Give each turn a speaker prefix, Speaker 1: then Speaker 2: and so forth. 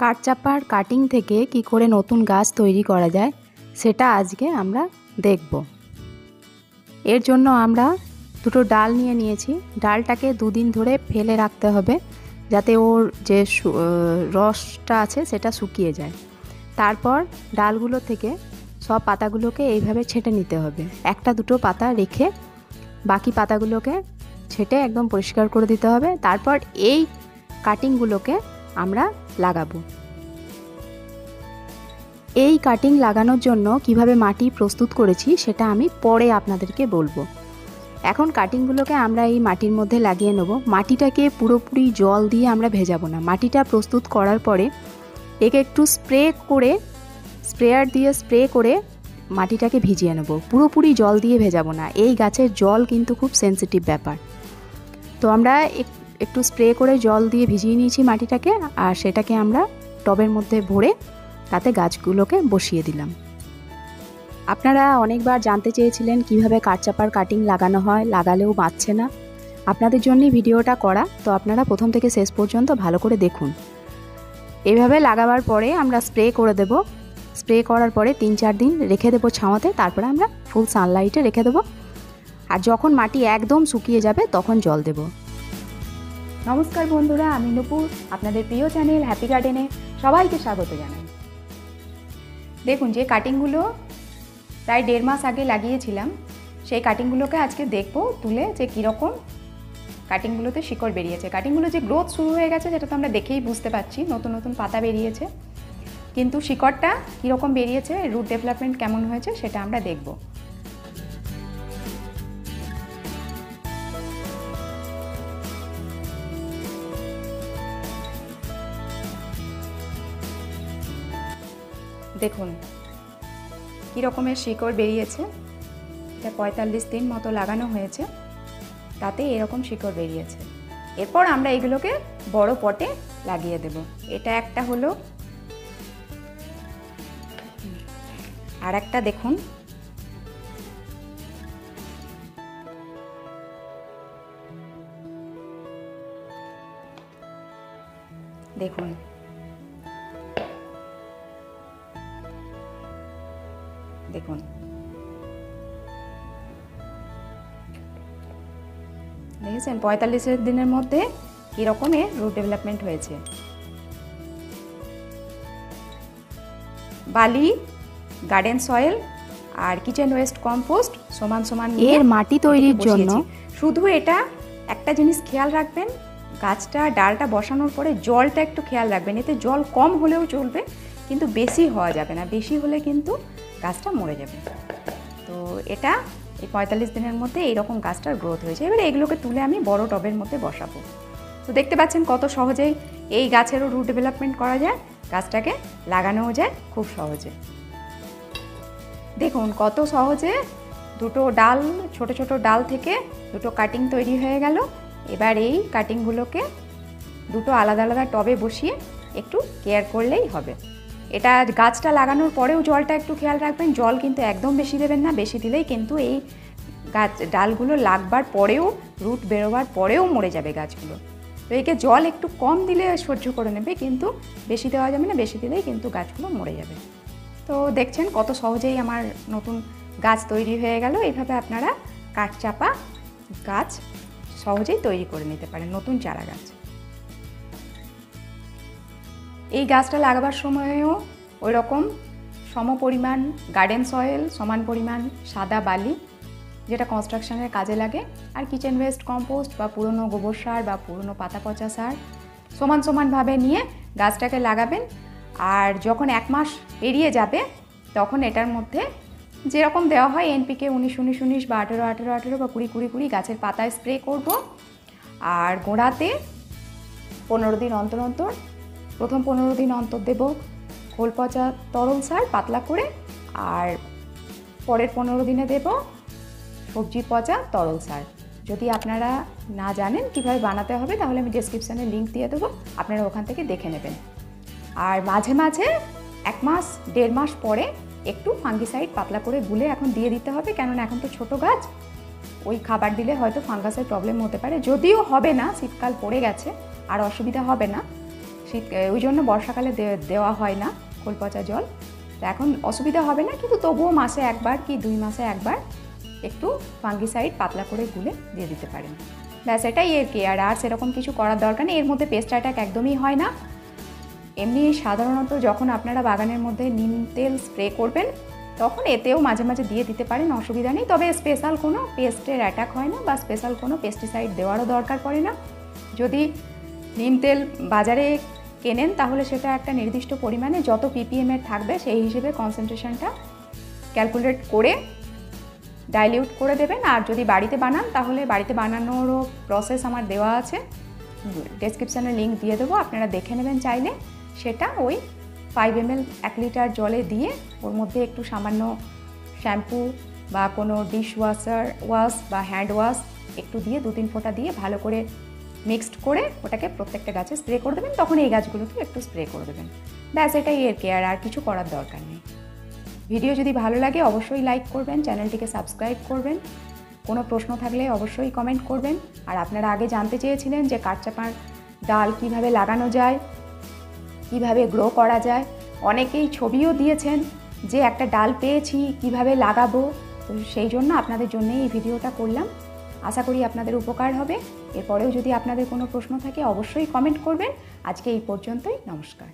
Speaker 1: কাঠচাপার cutting থেকে কি করে নতুন গাছ তৈরি করা যায় সেটা আজকে আমরা দেখব। এর জন্য আমরা দুটো ডাল নিয়েছি। ডালটাকে দুদিন ধরে ফেলে রাখতে হবে যাতে ওর যে রসটা আছে সেটা শুকিয়ে যায়। তারপর ডালগুলো থেকে সব পাতাগুলোকে এইভাবে ছেঁটে নিতে হবে। একটা দুটো পাতা রেখে বাকি পাতাগুলোকে ছেঁটে একদম পরিষ্কার করে দিতে হবে। তারপর এই কাটিংগুলোকে আমরা লাগাবো। এই কাটিং লাগানোর জন্য কিভাবে মাটি প্রস্তুত করেছি সেটা আমি পরে আপনাদেরকে বলবো। এখন কাটিংগুলোকে আমরা এই মাটির মধ্যে লাগিয়ে নেব। মাটিটাকে পুরোপুরি জল দিয়ে আমরা ভেজাবো না। মাটিটা প্রস্তুত করার পরে একে একটু স্প্রেয়ার দিয়ে স্প্রে করে মাটিটাকে ভিজিয়ে নেব। পুরোপুরি জল দিয়ে ভেজাবো না। এই গাছের জল কিন্তু খুব সেনসিটিভ ব্যাপার। তো আমরা একটু স্প্রে করে জল দিয়ে ভিজিয়ে নিয়েছি মাটিটাকে, আর সেটাকে আমরা টবের মধ্যে ভরে তাতে গাছগুলোকে বসিয়ে দিলাম। আপনারা অনেকবার জানতে চেয়েছিলেন কিভাবে কাঠচাপার কাটিং লাগানো হয়, লাগালেও বাঁচছে না। আপনাদের জন্যই ভিডিওটা করা, তো আপনারা প্রথম থেকে শেষ পর্যন্ত ভালো করে দেখুন। এভাবে লাগাবার পরে আমরা স্প্রে করে দেব। স্প্রে করার পরে 3-4 দিন রেখে দেবো ছাওয়াতে। তারপরে আমরা ফুল সানলাইটে রেখে দেবো। আর যখন মাটি একদম শুকিয়ে যাবে তখন জল দেব।
Speaker 2: নমস্কার বন্ধুরা, আমি নুপুর, আপনাদের প্রিয় চ্যানেল হ্যাপি গার্ডেনে সবাইকে স্বাগত জানাই। দেখুন, যে কাটিংগুলো প্রায় 1.5 মাস আগে লাগিয়েছিলাম সেই কাটিংগুলোকে আজকে দেখব তুলে যে কীরকম কাটিংগুলোতে শিকড় বেরিয়েছে। কাটিংগুলো যে গ্রোথ শুরু হয়ে গেছে সেটা তো আমরা দেখেই বুঝতে পারছি, নতুন নতুন পাতা বেরিয়েছে, কিন্তু শিকড়টা কীরকম বেরিয়েছে, রুট ডেভেলপমেন্ট কেমন হয়েছে সেটা আমরা দেখব। দেখুন কী রকমের শিকড় বেরিয়েছে। এটা 45 দিন মতো লাগানো হয়েছে, তাতে এরকম শিকড় বেরিয়েছে। এরপর আমরা এগুলোকে বড় পটে লাগিয়ে দেব। এটা একটা হলো, আর একটা দেখুন দেখুন দেখুন দেখেছেন 45 দিনের মধ্যে কী রকমের রুট ডেভেলপমেন্ট হয়েছে। বালি, গার্ডেন সয়েল আর কিচেন ওয়েস্ট কম্পোস্ট সমান সমান
Speaker 1: এর মাটি তৈরির জন্য
Speaker 2: শুধু এটা একটা জিনিস খেয়াল রাখবেন, গাছটা ডালটা বসানোর পরে জলটা একটু খেয়াল রাখবেন। এতে জল কম হলেও চলবে, কিন্তু বেশি হওয়া যাবে না। বেশি হলে কিন্তু গাছটা মরে যাবে। তো এটা এই 45 দিনের মধ্যে এইরকম গাছটার গ্রোথ হয়েছে। এবারে এগুলোকে তুলে আমি বড় টবের মধ্যে বসাবো। তো দেখতে পাচ্ছেন কত সহজেই এই গাছেরও রুট ডেভেলপমেন্ট করা যায়, গাছটাকে লাগানোও যায় খুব সহজে। দেখুন কত সহজে দুটো ডাল, ছোট ছোট ডাল থেকে দুটো কাটিং তৈরি হয়ে গেল। এবার এই কাটিংগুলোকে দুটো আলাদা আলাদা টবে বসিয়ে একটু কেয়ার করলেই হবে। এটা গাছটা লাগানোর পরেও জলটা একটু খেয়াল রাখবেন। জল কিন্তু একদম বেশি দেবেন না, বেশি দিলেই কিন্তু এই গাছ ডালগুলো লাগবার পরেও, রুট বেরোবার পরেও মরে যাবে গাছগুলো। তো একে জল একটু কম দিলে সহ্য করে নেবে, কিন্তু বেশি দেওয়া যাবে না, বেশি দিলেই কিন্তু গাছগুলো মরে যাবে। তো দেখছেন কত সহজেই আমার নতুন গাছ তৈরি হয়ে গেল। এইভাবে আপনারা কাঠচাপা গাছ সহজেই তৈরি করে নিতে পারেন, নতুন চারা গাছ। এই গাছটা লাগাবার সময়ও ওই রকম সম পরিমাণ গার্ডেন সয়েল, সমান পরিমাণ সাদা বালি, যেটা কনস্ট্রাকশনের কাজে লাগে, আর কিচেন ওয়েস্ট কম্পোস্ট বা পুরনো গোবর সার বা পুরনো পাতা পচা সার সমান সমানভাবে নিয়ে গাছটাকে লাগাবেন। আর যখন 1 মাস পেরিয়ে যাবে তখন এটার মধ্যে যেরকম দেওয়া হয় এনপিকে 19-19-19 বা 18-18-18 বা 20-20-20 গাছের পাতায় স্প্রে করব। আর গোড়াতে 15 দিন অন্তর অন্তর, প্রথম 15 দিন অন্তর দেব খোল পচা তরল সার পাতলা করে, আর পরের 15 দিনে দেব সবজি পচা তরল সার। যদি আপনারা না জানেন কীভাবে বানাতে হবে তাহলে আমি ডেসক্রিপশানে লিঙ্ক দিয়ে দেবো, আপনারা ওখান থেকে দেখে নেবেন। আর মাঝে মাঝে 1 মাস 1.5 মাস পরে একটু ফাঙ্গিসাইড পাতলা করে গুলে এখন দিয়ে দিতে হবে, কেননা এখন তো ছোটো গাছ, ওই খাবার দিলে হয়তো ফাঙ্গাসের প্রবলেম হতে পারে। যদিও হবে না, শীতকাল পড়ে গেছে আর অসুবিধা হবে না, শীত ওই জন্য বর্ষাকালে দেওয়া হয় না খোল পচা জল। তো এখন অসুবিধা হবে না, কিন্তু তবুও মাসে একবার কি 2 মাসে একবার একটু ফাঙ্গিসাইড পাতলা করে গুলে দিয়ে দিতে পারেন। ব্যাস এটাই এর কেয়ার, আর সেরকম কিছু করার দরকার নেই। এর মধ্যে পেস্ট অ্যাটাক একদমই হয় না। এমনি সাধারণত যখন আপনারা বাগানের মধ্যে নিম তেল স্প্রে করবেন তখন এতেও মাঝে মাঝে দিয়ে দিতে পারেন, অসুবিধা নেই। তবে স্পেশাল কোনো পেস্টের অ্যাটাক হয় না বা স্পেশাল কোনো পেস্টিসাইড দেওয়ারও দরকার পড়ে না। যদি নিম তেল বাজারে কেনেন তাহলে সেটা একটা নির্দিষ্ট পরিমাণে যত ppm-এর থাকবে সেই হিসেবে কনসেন্ট্রেশনটা ক্যালকুলেট করে ডাইলিউট করে দেবেন। আর যদি বাড়িতে বানান তাহলে বাড়িতে বানানোরও প্রসেস আমার দেওয়া আছে, ডেসক্রিপশানে লিঙ্ক দিয়ে দেবো, আপনারা দেখে নেবেন চাইলে। সেটা ওই 5 ml 1 লিটার জলে দিয়ে ওর মধ্যে একটু সামান্য শ্যাম্পু বা কোনো ডিশ ওয়াশ বা হ্যান্ড ওয়াশ একটু দিয়ে 2-3 ফোঁটা দিয়ে ভালো করে মিক্সড করে ওটাকে প্রত্যেকটা গাছে স্প্রে করে দেবেন। তখন এই গাছগুলোকে একটু স্প্রে করে দেবেন। ব্যাস এটাই এর কেয়ার, আর কিছু করার দরকার নেই। ভিডিও যদি ভালো লাগে অবশ্যই লাইক করবেন, চ্যানেলটিকে সাবস্ক্রাইব করবেন। কোনো প্রশ্ন থাকলে অবশ্যই কমেন্ট করবেন। আর আপনারা আগে জানতে চেয়েছিলেন যে কাঠচাপার ডাল কিভাবে লাগানো যায়, কিভাবে গ্রো করা যায়। অনেকেই ছবিও দিয়েছেন যে একটা ডাল পেয়েছি কিভাবে লাগাবো, তো সেই জন্য আপনাদের জন্যই এই ভিডিওটা করলাম। আশা করি আপনাদের উপকার হবে। এরপরেও যদি আপনাদের কোনো প্রশ্ন থাকে অবশ্যই কমেন্ট করবেন। আজকে এই পর্যন্তই, নমস্কার।